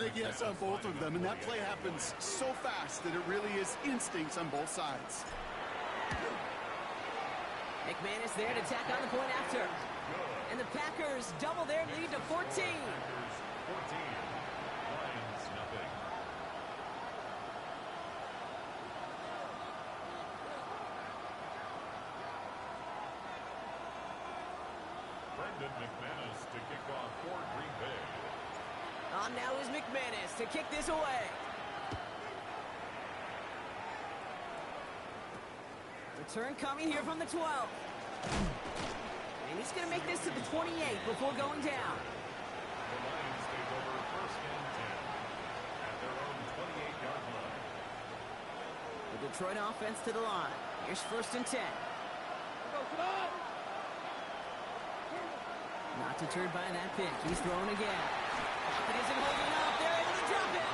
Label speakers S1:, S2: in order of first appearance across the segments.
S1: think yes on both of them, and that play happens so fast that it really is instincts on both sides.
S2: McManus there to tack on the point after. And the Packers double their lead to 14.
S3: Packers 14, Lions nothing. Brendan McManus to kick off for Green Bay.
S2: On now is McManus to kick this away. Return coming here from the 12. And he's going to make this to the 28 before going down.
S3: The Lions take over first and 10 at their own 28-yard line.
S2: The Detroit offense to the line. Here's first and 10. Not deterred by that pick. He's throwing again. It isn't holding up. They're able to drop it.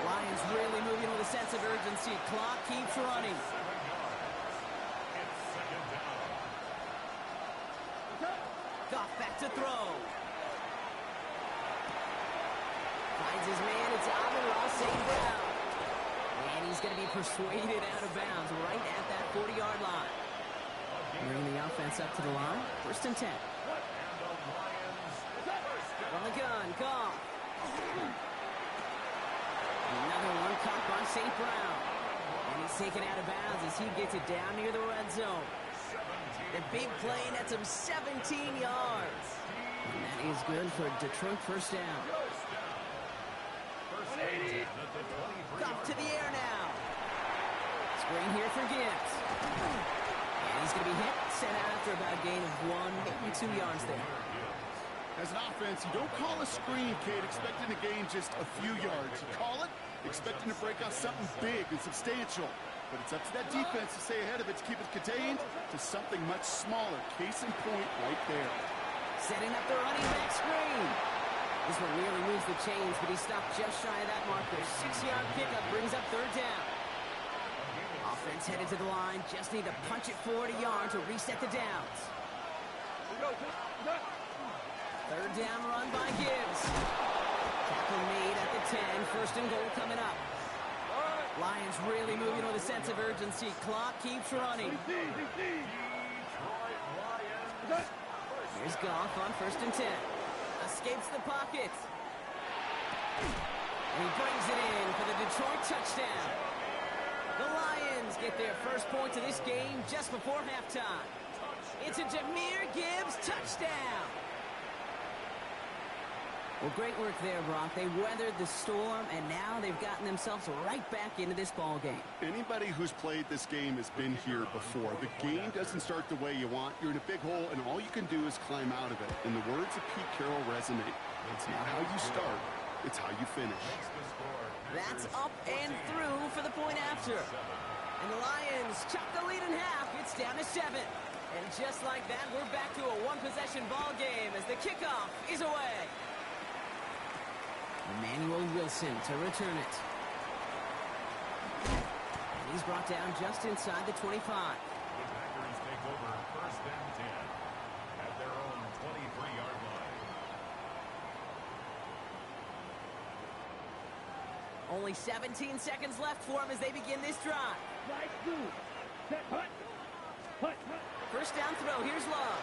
S2: Lions really moving with a sense of urgency. Clock keeps running.
S3: It's second down.
S2: Goff back to throw. Finds his man. It's Alvarez saved down. And he's going to be persuaded out of bounds right at that 40-yard line. Bringing the offense up to the line. First and 10. From the gun, Goff. Another one caught by St. Brown. And he's taken out of bounds as he gets it down near the red zone. The big play nets him 17 yards. And that is good for Detroit first down. Goff to the air now. Screen here for Gibbs. And he's going to be hit, sent out after about a gain of 1, maybe 2 yards there.
S1: As an offense, you don't call a screen, kid, expecting to gain just a few yards. You call it expecting to break out something big and substantial. But it's up to that defense to stay ahead of it, to keep it contained to something much smaller. Case in point right there.
S2: Setting up the running back screen. This one nearly moves the chains, but he stopped just shy of that marker. 6-yard pickup brings up third down. Offense headed to the line. Just need to punch it 40 yards to reset the downs. Third down run by Gibbs. Tackle made at the 10. First and goal coming up. Lions really moving with a sense of urgency. Clock keeps running. Here's Goff on first and 10. Escapes the pocket. And he brings it in for the Detroit touchdown. The Lions get their first points of this game just before halftime. It's a Jahmyr Gibbs touchdown. Well, great work there, Brock. They weathered the storm, and now they've gotten themselves right back into this ball game. Anybody who's played this game has been here before. The game doesn't start the way you want. You're in a big hole, and all you can do is climb out of it. And the words of Pete Carroll resonate. It's not how you start, it's how you finish. That's up and through for the point after. And the Lions chop the lead in half. It's down to 7. And just like that, we're back to a one-possession ball game as the kickoff is away. Emmanuel Wilson to return it. And he's brought down just inside the 25.
S3: The Packers take over first and 10 at their own 23-yard line.
S2: Only 17 seconds left for him as they begin this drive. First down throw. Here's Love.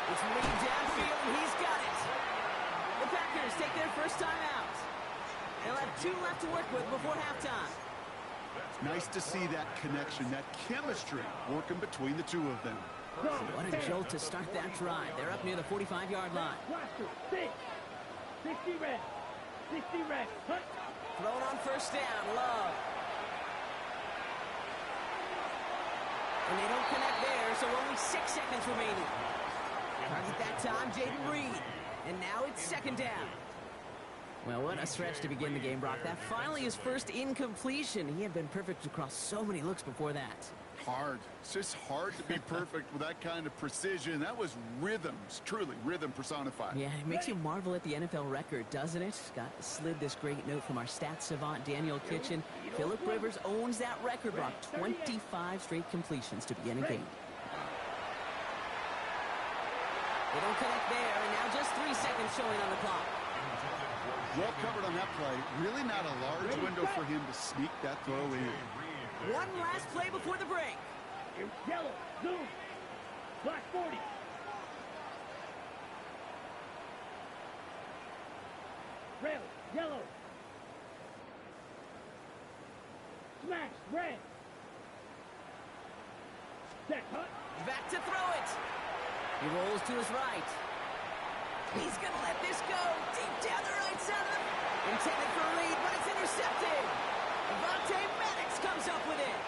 S2: It's Reed downfield, and he's got it. The Packers take their first time out. They'll have 2 left to work with before halftime.
S1: Nice to see that connection, that chemistry working between the two of them.
S2: What a jolt to start that drive. They're up near the 45-yard line.
S4: 60 red.
S2: Thrown on first down, Love. And they don't connect there, so only 6 seconds remaining. Target that time, Jaden Reed. And now it's second down. Well, what a stretch to begin the game, Brock. That finally his first incompletion. He had been perfect across so many looks before that.
S1: Hard. It's just hard to be perfect with that kind of precision. That was rhythm. It's truly rhythm personified.
S2: Yeah, it makes you marvel at the NFL record, doesn't it? Got slid this great note from our stats savant, Daniel Kitchen. Phillip Rivers owns that record, Brock. 25 straight completions to begin a game. They don't connect there, and now just 3 seconds seconds showing on the clock.
S1: Well covered on that play. Really not a large window for him to sneak that throw in.
S2: One last play before the break.
S4: Yellow, zoom, black 40. Rail, yellow. Smash, red. Set, hut.
S2: Back to throw it. He rolls to his right. He's going to let this go. Deep down the right side. Intended for a lead, but it's intercepted. Avonte Maddox comes up with it.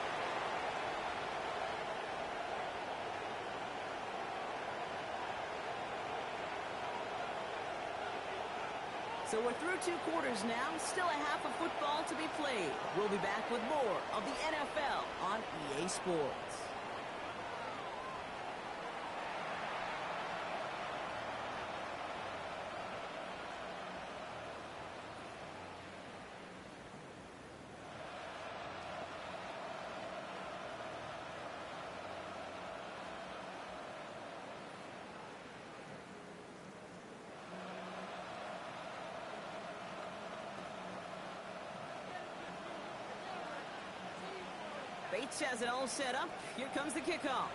S2: So we're through 2 quarters now. Still a half of football to be played. We'll be back with more of the NFL on EA Sports. Bates has it all set up. Here comes the kickoff.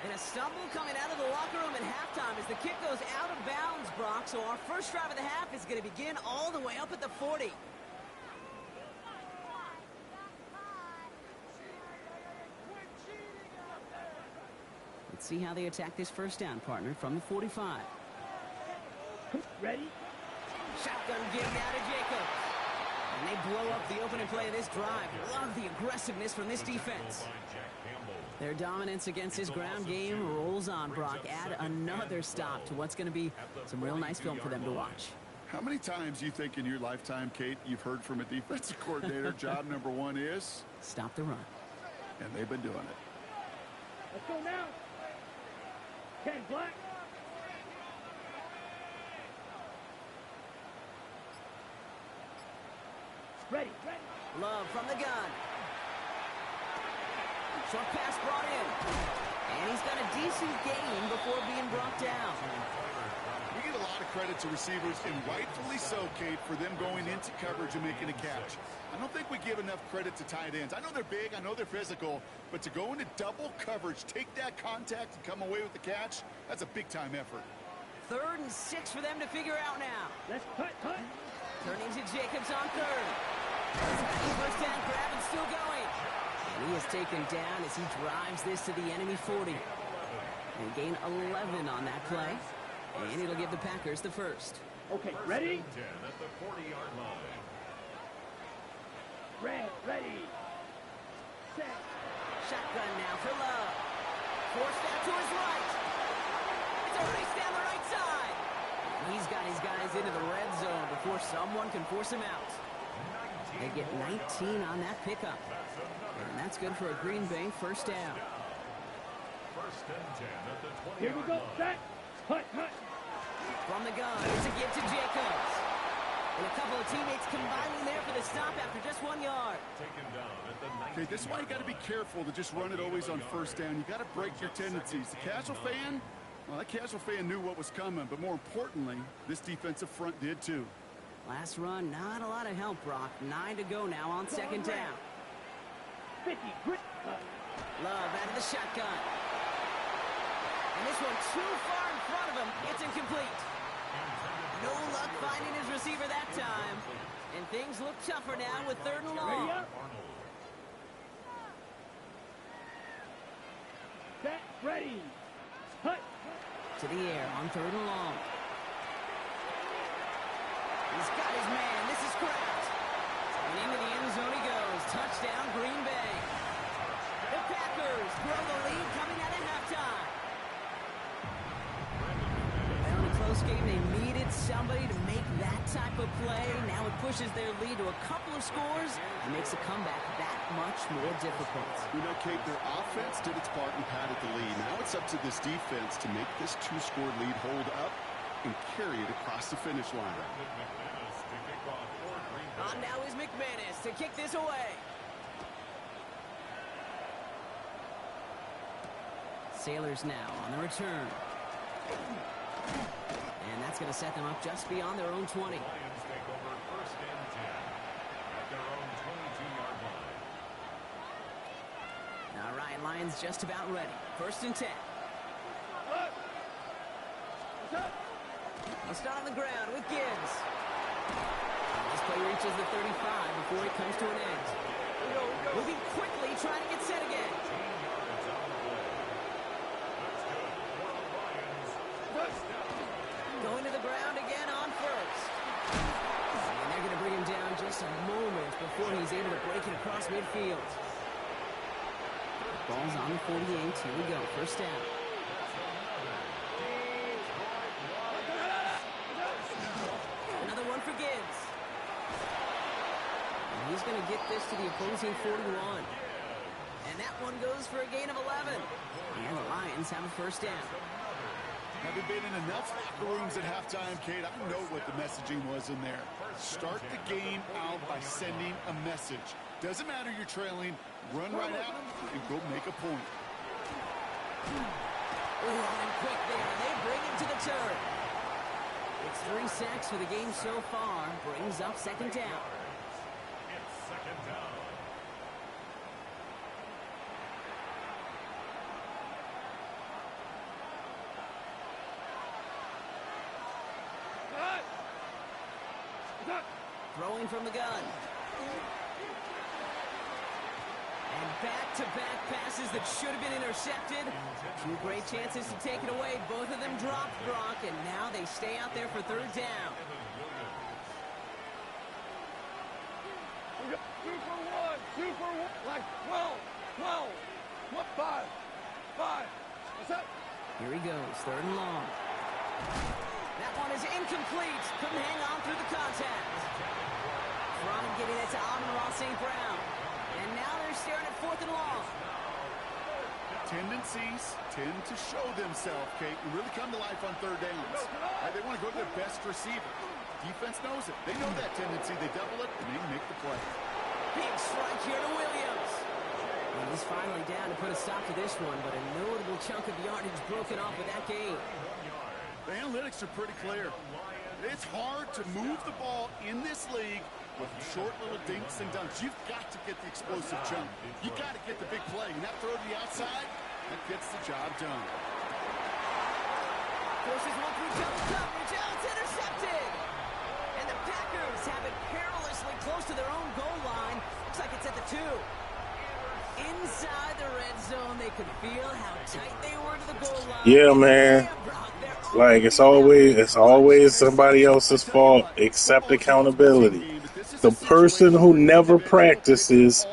S2: And a stumble coming out of the locker room at halftime as the kick goes out of bounds, Brock. So our first drive of the half is going to begin all the way up at the 40. Let's see how they attack this first down, partner, from the 45.
S4: Ready?
S2: Shotgun give now to Jacobs. And they blow up the opening play of this drive. Love the aggressiveness from this defense. Their dominance against this ground game rolls on, Brock. Add another stop to what's going to be some real nice film for them to watch.
S1: How many times you think in your lifetime, Kate, you've heard from a defensive coordinator, job number 1 is?
S2: Stop the run.
S1: And they've been doing it.
S4: Let's go now. 10 black. Ready.
S2: Love from the gun. Short pass brought in. And he's got a decent gain before being brought down.
S1: We get a lot of credit to receivers, and rightfully so, Kate, for them going into coverage and making a catch. I don't think we give enough credit to tight ends. I know they're big, I know they're physical, but to go into double coverage, take that contact, and come away with the catch, that's a big-time effort.
S2: 3rd and 6 for them to figure out now.
S4: Let's cut.
S2: Turning to Jacobs on 3rd. First down grab and still going. And he is taken down as he drives this to the enemy 40. And gain 11 on that play. And it'll give the Packers the first.
S4: Okay, ready?
S3: 10 at the 40-yard line.
S4: Red, ready. Set.
S2: Shotgun now for Love. Forced out to his right. It's a race down the right side. And he's got his guys into the red zone before someone can force him out. They get 19 on that pickup. And that's good for a Green Bay first down.
S3: First and 10 at the 20-yard line.
S4: Here we go. Set. Hut.
S2: From the gun, it's a give to Jacobs. And a couple of teammates combining there for the stop after just 1 yard.
S3: Taken down at the 19.
S1: Okay, this is why you got to be careful to just run it always on first down. You got to break your tendencies. The casual fan, well, that casual fan knew what was coming, but more importantly, this defensive front did too.
S2: Last run, not a lot of help, Brock. 9 to go now on second down.
S4: 50, grit.
S2: Love out of the shotgun. And this one too far in front of him. It's incomplete. No luck finding his receiver that time. And things look tougher now with 3rd and long.
S4: Ready up. Set, ready. Hut.
S2: To the air on 3rd and long. He's got his man. This is Kraft. And into the end zone he goes. Touchdown, Green Bay. The Packers grow the lead coming out of halftime. Well, in a close game, they needed somebody to make that type of play. Now it pushes their lead to a couple of scores and makes a comeback that much more difficult.
S1: You know, Kate, their offense did its part and padded the lead. Now it's up to this defense to make this 2-score lead hold up and carry it across the finish line.
S2: On now is McManus to kick this away. Sailors now on the return. And that's going to set them up just beyond their own 20.
S3: Lions take over first and 10 at their own 22-yard line.
S2: All right, Lions just about ready. First and 10. They'll start on the ground with Gibbs. This play reaches the 35 before it comes to an end. Moving quickly, trying to get set again.
S3: 10 yards on the play. That's good for the Lions. First down.
S2: Going to the ground again on first. And they're going to bring him down just a moment before he's able to break it across midfield. Ball's on the 48. Here we go. First down. Another one for Gibbs. And he's going to get this to the opposing 41. And that one goes for a gain of 11. And the Lions have a first down.
S1: Having been in enough locker rooms at halftime, Kate, I know what the messaging was in there. Start the game out by sending a message. Doesn't matter you're trailing, run right at them and go make a point.
S2: And quick there, they bring him to the turn. It's 3 sacks for the game so far, brings up second down.
S3: It's second down.
S2: Throwing from the gun. And back-to-back passes that should have been intercepted. Two great chances to take it away. Both of them dropped, Brock, and now they stay out there for third down.
S4: 2 for 1. 2 for 1. Like 12. 12. What? 5. 5. What's up?
S2: Here he goes, third and long. That one is incomplete. Couldn't hang on through the contact. From getting it to Amon-Ra St. Brown. And now they're staring at fourth and long.
S1: Tendencies tend to show themselves, Kate, and really come to life on third downs. They want to go to their best receiver. Defense knows it. They know that tendency. They double it, and they make the play.
S2: Big strike here to Williams. And he's finally down to put a stop to this one, but a notable chunk of yardage broken off with that gain.
S1: The analytics are pretty clear. It's hard to move the ball in this league with short little dinks and dunks. You've got to get the explosive jump. You've got to get the big play. And that throw to the outside, that gets the job done.
S2: Forces one through double coverage. Oh, it's intercepted. And the Packers have it perilously close to their own goal line. Looks like it's at the 2. Inside the red zone, they could feel how tight they were to the goal line.
S5: Yeah, man. Like, it's always somebody else's fault except accountability. The person who never practices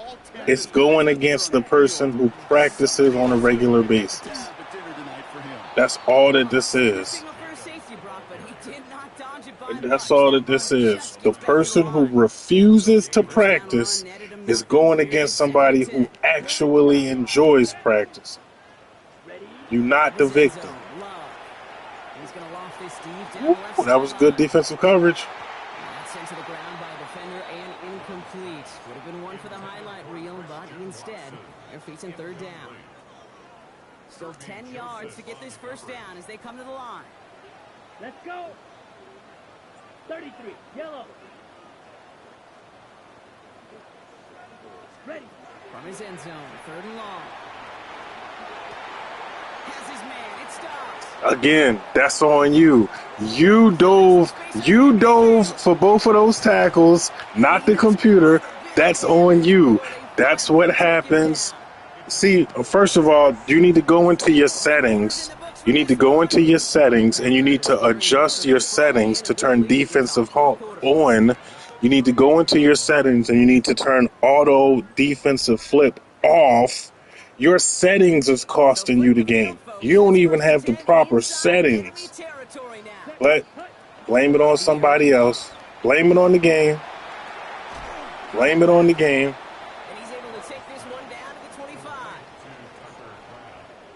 S5: is going against the person who practices on a regular basis. That's all that this is. That's all that this is. The person who refuses to practice is going against somebody who actually enjoys practice. You're not the victim. Ooh, that was good defensive coverage.
S2: Sent to the ground by a defender and incomplete. Would have been one for the highlight reel, but instead, they're facing third down. Still 10 yards to get this first down as they come to the line.
S4: Let's go. 33. Yellow. Ready.
S2: From his end zone, third and long. Has his man. It stops.
S5: Again, that's on you. You dove for both of those tackles, not the computer. That's on you. That's what happens. See, first of all, you need to go into your settings. You need to go into your settings and you need to adjust your settings to turn defensive on. You need to go into your settings and you need to turn auto defensive flip off. Your settings is costing you the game. You don't even have the proper settings. But blame it on somebody else. Blame it on the game. Blame it on the game.
S2: And he's able to take this one down to the 25.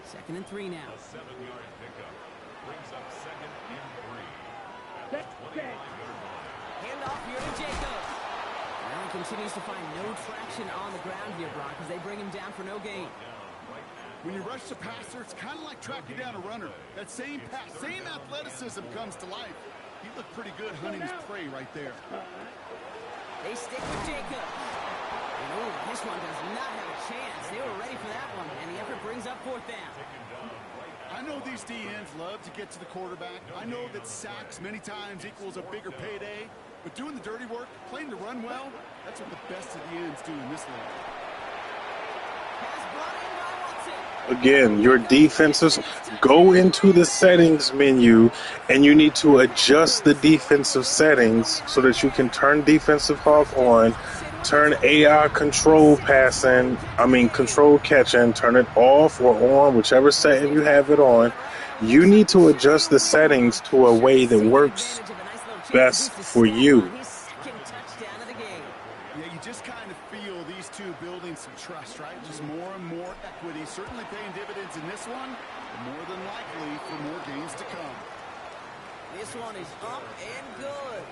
S2: Second and 3 now.
S3: 7-yard pickup brings up second and 3.
S4: Set.
S2: Handoff here to Jacobs. Now he continues to find no traction on the ground here, Brock, as they bring him down for no gain.
S3: Right at
S1: When you rush the passer, it's kind of like tracking down a runner. That same pass, same athleticism comes to life. He looked pretty good hunting his prey right there.
S2: They stick with Jacob. And oh, this one does not have a chance. They were ready for that one, and the effort brings up fourth down.
S1: I know these DNs love to get to the quarterback. I know that sacks many times equals a bigger payday. But doing the dirty work, playing to run well, that's what the best of the ends do in this league.
S2: Pass brought in by Watson.
S5: Again, your defenses go into the settings menu and you need to adjust the defensive settings so that you can turn defensive hawk on, turn AI control control catching, turn it off or on, whichever setting you have it on. You need to adjust the settings to a way that works best for you.
S1: Yeah, you just kind of feel these two building some trust, right? Just more and more equity, certainly paying dividends in this one, but more than likely for more games to come.
S2: This one is up and good.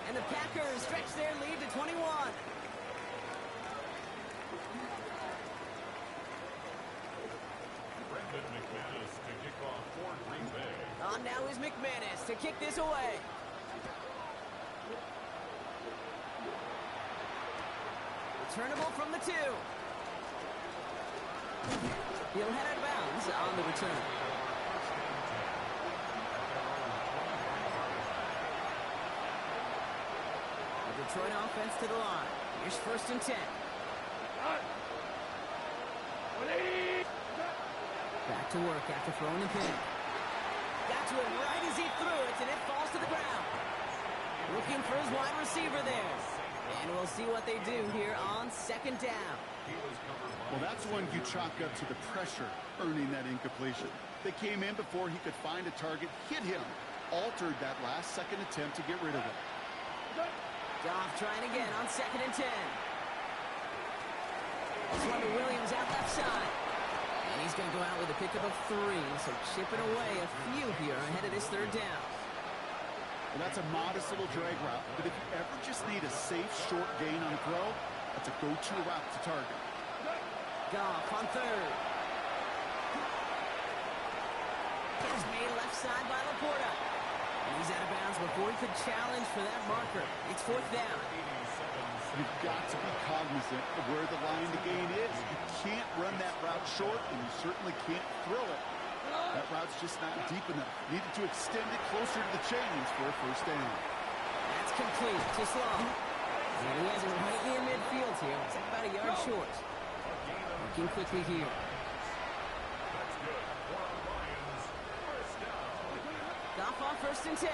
S2: And the Packers stretch their lead to 21.
S3: Brendan McManus to kick off for Green Bay.
S2: On now is McManus to kick this away. Returnable from the 2. He'll head out of bounds on the return. The Detroit offense to the line. Here's 1st and 10. Back to work after throwing the pin. Got to it right as he threw it, and it falls to the ground. Looking for his wide receiver there. And we'll see what they do here on 2nd down.
S1: Well, that's one you chalk up to the pressure earning that incompletion. They came in before he could find a target, hit him, altered that last second attempt to get rid of it.
S2: Goff trying again on 2nd and 10. This one to Williams out left side. And he's going to go out with a pickup of 3, so chipping away a few here ahead of this 3rd down.
S1: Well, that's a modest little drag route, but if you ever just need a safe, short gain on the throw, that's a go-to route to target.
S2: Goff on 3rd. He's made left side by Laporta. And he's out of bounds before he could challenge for that marker. It's 4th down.
S1: You've got to be cognizant of where the line to gain is. You can't run that route short, and you certainly can't throw it. That route's just not deep enough. Needed to extend it closer to the chains for a 1st down.
S2: That's complete to Sloan. And he has it right near midfield here. It's about a yard short. Working quickly here. Goff on 1st and 10.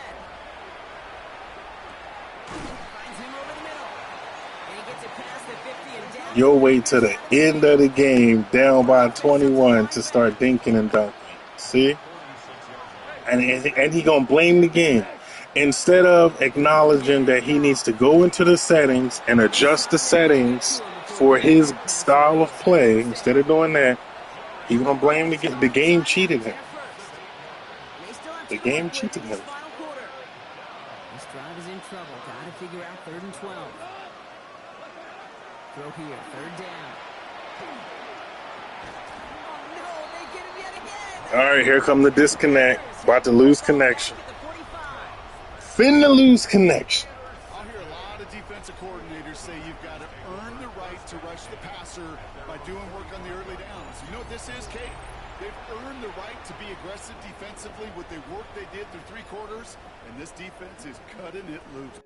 S2: Finds him over the middle. And he gets it past the 50 and down.
S5: You'll wait to the end of the game, down by 21, to start dinking and dunking. See? And he gonna blame the game. Instead of acknowledging that he needs to go into the settings and adjust the settings for his style of play, instead of doing that, he gonna blame the game. The game cheated him. The game cheated him.
S2: This drive is in trouble. Got to figure out 3rd and 12. Throw here, 3rd down. Oh, no, they get him yet again.
S5: All right, here come the disconnect. About to lose connection. Finna lose connection.
S1: I'll hear a lot of defensive coordinators say you've got to earn the right to rush the passer by doing work on the early downs. You know what this is, Kate? They've earned the right to be aggressive defensively with the work they did through 3 quarters, and this defense is cutting it loose.